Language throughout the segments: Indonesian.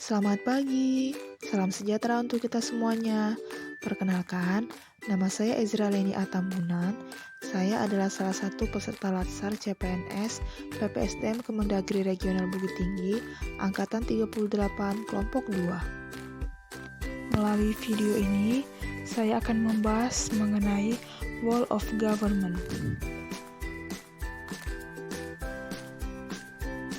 Selamat pagi, salam sejahtera untuk kita semuanya. Perkenalkan, nama saya Ezra Leni Atambunan. Saya adalah salah satu peserta Latsar CPNS PPSDM Kemendagri Regional Bukit Tinggi, Angkatan 38, Kelompok 2. Melalui video ini, saya akan membahas mengenai Wall of Government.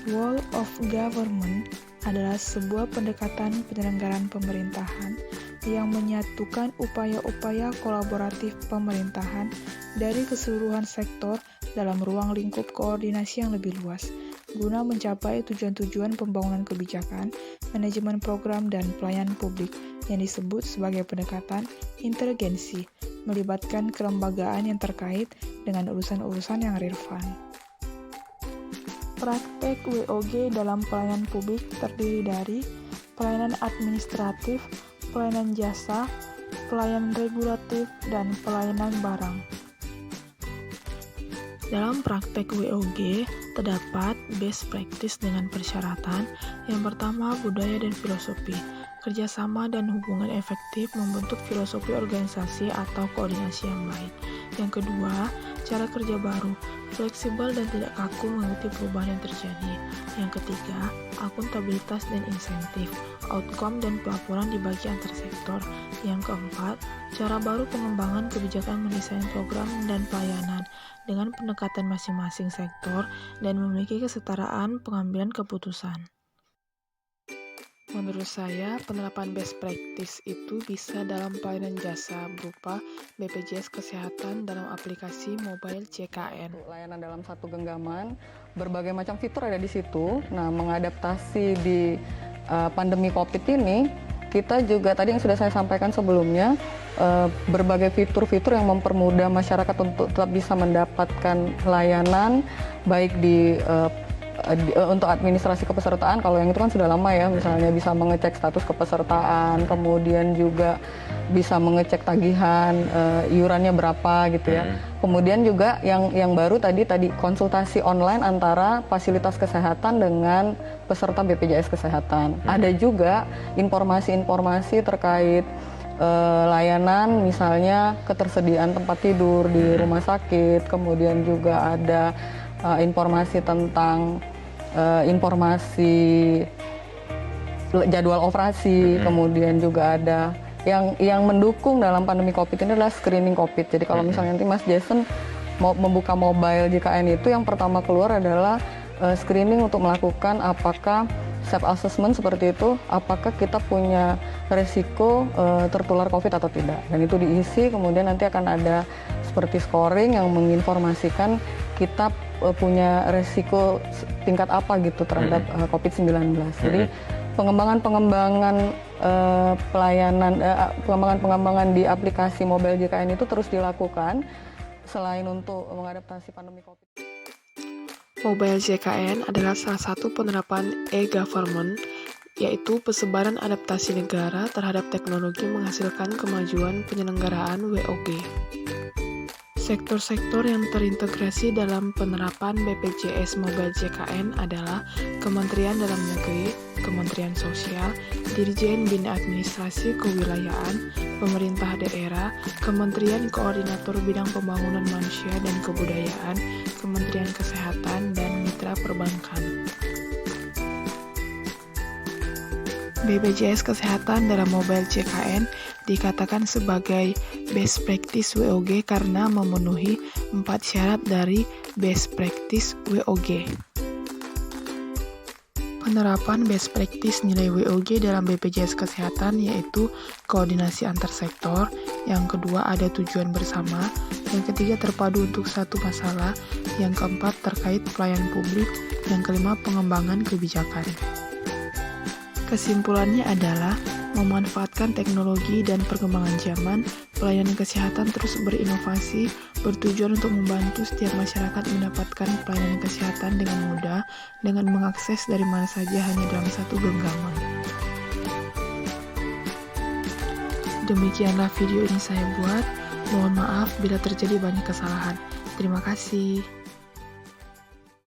Wall of Government adalah sebuah pendekatan penyelenggaraan pemerintahan yang menyatukan upaya-upaya kolaboratif pemerintahan dari keseluruhan sektor dalam ruang lingkup koordinasi yang lebih luas, guna mencapai tujuan-tujuan pembangunan kebijakan, manajemen program, dan pelayanan publik yang disebut sebagai pendekatan inteligensi, melibatkan kelembagaan yang terkait dengan urusan-urusan yang relevan. Praktek WOG dalam pelayanan publik terdiri dari pelayanan administratif, pelayanan jasa, pelayanan regulatif, dan pelayanan barang. Dalam praktek WOG, terdapat best practice dengan persyaratan. Yang pertama, budaya dan filosofi. Kerjasama dan hubungan efektif membentuk filosofi organisasi atau koordinasi yang baik. Yang kedua, cara kerja baru, fleksibel dan tidak kaku mengikuti perubahan yang terjadi. Yang ketiga, akuntabilitas dan insentif, outcome dan pelaporan dibagi antar sektor. Yang keempat, cara baru pengembangan kebijakan mendesain program dan pelayanan dengan pendekatan masing-masing sektor dan memiliki kesetaraan pengambilan keputusan. Menurut saya, penerapan best practice itu bisa dalam pelayanan jasa berupa BPJS Kesehatan dalam aplikasi mobile JKN. Layanan dalam satu genggaman, berbagai macam fitur ada di situ. Nah, mengadaptasi di pandemi COVID ini, kita juga tadi yang sudah saya sampaikan sebelumnya, berbagai fitur-fitur yang mempermudah masyarakat untuk tetap bisa mendapatkan layanan, baik untuk administrasi kepesertaan. Kalau yang itu kan sudah lama ya, misalnya bisa mengecek status kepesertaan, kemudian juga bisa mengecek tagihan, iurannya berapa gitu ya. Kemudian juga yang baru tadi konsultasi online antara fasilitas kesehatan dengan peserta BPJS Kesehatan. Ada juga informasi-informasi terkait layanan, misalnya ketersediaan tempat tidur di rumah sakit, kemudian juga ada informasi tentang informasi jadwal operasi, kemudian juga ada yang mendukung dalam pandemi COVID ini adalah screening COVID. Jadi kalau misalnya nanti Mas Jason mau membuka mobile JKN itu, yang pertama keluar adalah screening untuk melakukan apakah self assessment seperti itu, apakah kita punya resiko tertular COVID atau tidak. Dan itu diisi, kemudian nanti akan ada seperti scoring yang menginformasikan kita punya resiko tingkat apa gitu terhadap COVID-19. Jadi pengembangan pengembangan di aplikasi mobile JKN itu terus dilakukan selain untuk mengadaptasi pandemi COVID. Mobile JKN adalah salah satu penerapan e-government, yaitu persebaran adaptasi negara terhadap teknologi menghasilkan kemajuan penyelenggaraan WOG. Sektor-sektor yang terintegrasi dalam penerapan BPJS Mobile JKN adalah Kementerian Dalam Negeri, Kementerian Sosial, Dirjen Bina Administrasi Kewilayahan, Pemerintah Daerah, Kementerian Koordinator Bidang Pembangunan Manusia dan Kebudayaan, Kementerian Kesehatan, dan Mitra Perbankan. BPJS Kesehatan dalam Mobile JKN dikatakan sebagai best practice WOG karena memenuhi 4 syarat dari best practice WOG. Penerapan best practice nilai WOG dalam BPJS Kesehatan yaitu koordinasi antar sektor, yang kedua ada tujuan bersama, yang ketiga terpadu untuk satu masalah, yang keempat terkait pelayanan publik, yang kelima pengembangan kebijakan. Kesimpulannya adalah memanfaatkan teknologi dan perkembangan zaman, pelayanan kesehatan terus berinovasi, bertujuan untuk membantu setiap masyarakat mendapatkan pelayanan kesehatan dengan mudah, dengan mengakses dari mana saja hanya dalam satu genggaman. Demikianlah video ini saya buat. Mohon maaf bila terjadi banyak kesalahan. Terima kasih.